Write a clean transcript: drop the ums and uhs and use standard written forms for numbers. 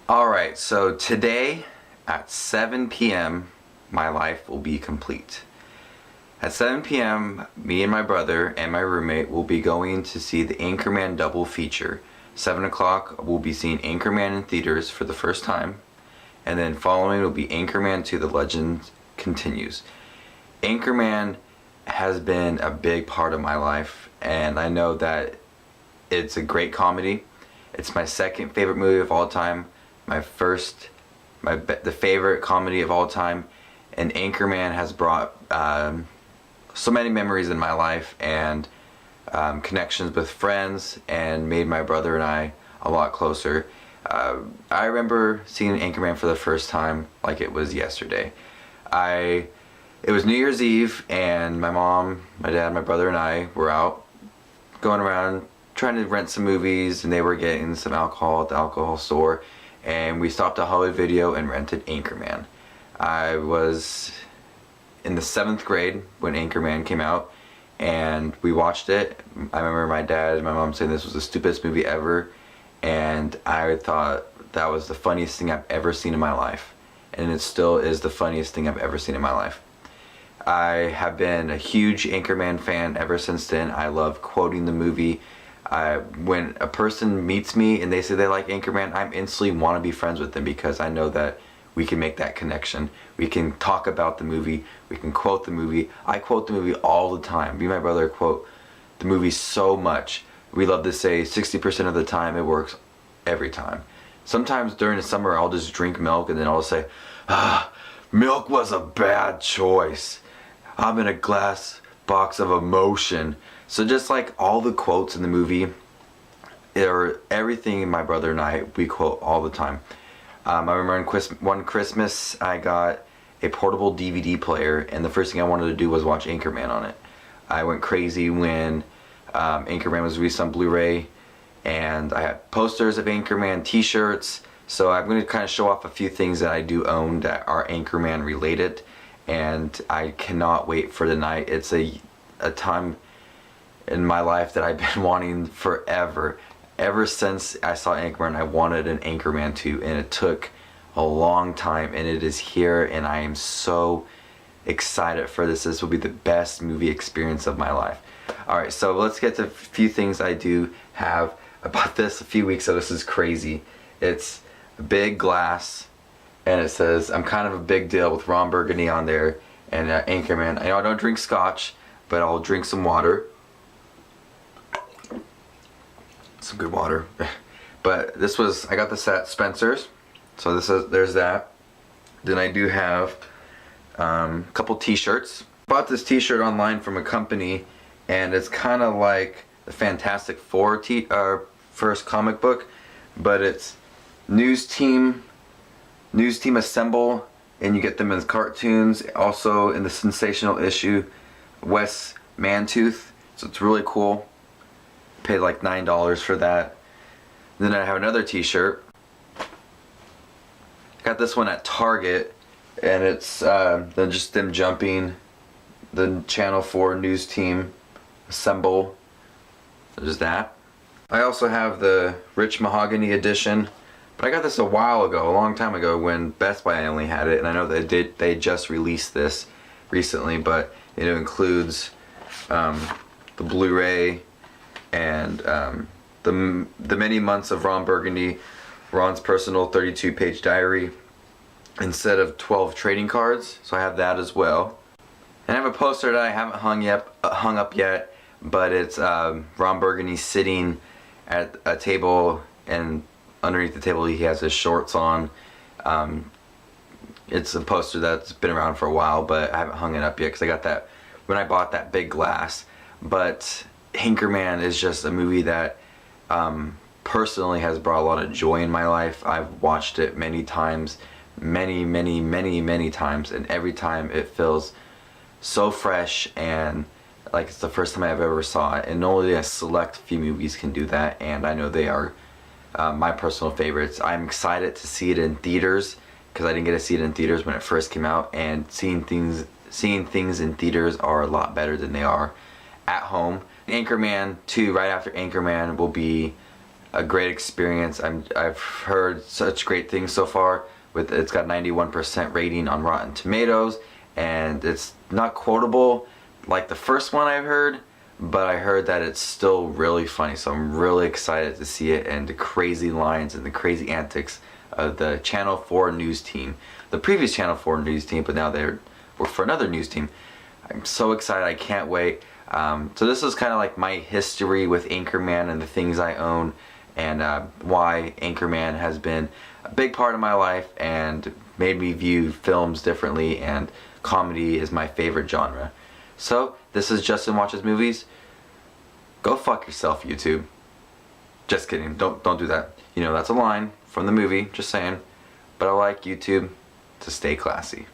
Alright, so today at 7 p.m. my life will be complete. At 7 p.m. me and my brother and my roommate will be going to see the Anchorman double feature. 7 o'clock we'll be seeing Anchorman in theaters for the first time, and then following will be Anchorman 2: The Legend Continues. Anchorman has been a big part of my life, and I know that it's a great comedy. It's my second favorite movie of all time. The favorite comedy of all time, and Anchorman has brought so many memories in my life and connections with friends, and made my brother and I a lot closer. I remember seeing Anchorman for the first time like it was yesterday. It was New Year's Eve, and my mom, my dad, my brother and I were out going around trying to rent some movies, and they were getting some alcohol at the alcohol store, and we stopped at Hollywood Video and rented Anchorman. I was in the 7th grade when Anchorman came out, and we watched it. I remember my dad and my mom saying this was the stupidest movie ever, and I thought that was the funniest thing I've ever seen in my life, and it still is the funniest thing I've ever seen in my life. I have been a huge Anchorman fan ever since then. I love quoting the movie. When a person meets me and they say they like Anchorman, I instantly want to be friends with them, because I know that we can make that connection. We can talk about the movie. We can quote the movie. I quote the movie all the time. Me and my brother quote the movie so much. We love to say 60% of the time it works every time. Sometimes during the summer I'll just drink milk, and then I'll say, milk was a bad choice. I'm in a glass box of emotion. So just like all the quotes in the movie, or everything my brother and I, we quote all the time. I remember one Christmas I got a portable DVD player, and the first thing I wanted to do was watch Anchorman on it. I went crazy when Anchorman was released on Blu-ray, and I had posters of Anchorman, t-shirts. So I'm going to kind of show off a few things that I do own that are Anchorman related, and I cannot wait for the night. It's a time in my life that I've been wanting forever. Ever since I saw Anchorman, I wanted an Anchorman 2, and it took a long time, and it is here, and I am so excited for this. This will be the best movie experience of my life. Alright, so let's get to a few things I do have about this. A few weeks ago, this is crazy. It's a big glass, and it says, "I'm kind of a big deal," with Ron Burgundy on there, and Anchorman. I know I don't drink scotch, but I'll drink some water. Some good water. But I got this at Spencer's, so there's that. Then I do have a couple t-shirts. Bought this t-shirt online from a company, and it's kind of like the Fantastic Four first comic book, but it's News Team Assemble, and you get them as cartoons. Also in the sensational issue, Wes Mantooth, so it's really cool. Paid like $9 for that. Then I have another t-shirt. Got this one at Target, and it's then just them jumping the Channel 4 News Team Assemble. There's that. I also have the Rich Mahogany edition, but I got this a while ago, a long time ago, when Best Buy only had it, and I know they just released this recently, but it includes the Blu-ray and the many months of Ron Burgundy, Ron's personal 32-page diary, instead of 12 trading cards. So I have that as well. And I have a poster that I haven't hung up yet, but it's Ron Burgundy sitting at a table, and underneath the table he has his shorts on. It's a poster that's been around for a while, but I haven't hung it up yet because I got that when I bought that big glass. But Anchorman is just a movie that personally has brought a lot of joy in my life. I've watched it many times, many times, and every time it feels so fresh and like it's the first time I've ever saw it. And only a select few movies can do that, and I know they are my personal favorites. I'm excited to see it in theaters, because I didn't get to see it in theaters when it first came out, and seeing things in theaters are a lot better than they are at home. Anchorman 2, right after Anchorman, will be a great experience. I've heard such great things so far. It's got 91% rating on Rotten Tomatoes, and it's not quotable like the first one I've heard, but I heard that it's still really funny. So I'm really excited to see it, and the crazy lines and the crazy antics of the Channel 4 news team, the previous Channel 4 news team, but now they're work for another news team. I'm so excited. I can't wait. So this is kind of like my history with Anchorman and the things I own, and why Anchorman has been a big part of my life and made me view films differently, and comedy is my favorite genre. So this is Justin Watches Movies. Go fuck yourself, YouTube. Just kidding. Don't do that. You know, that's a line from the movie, just saying. But I like YouTube to stay classy.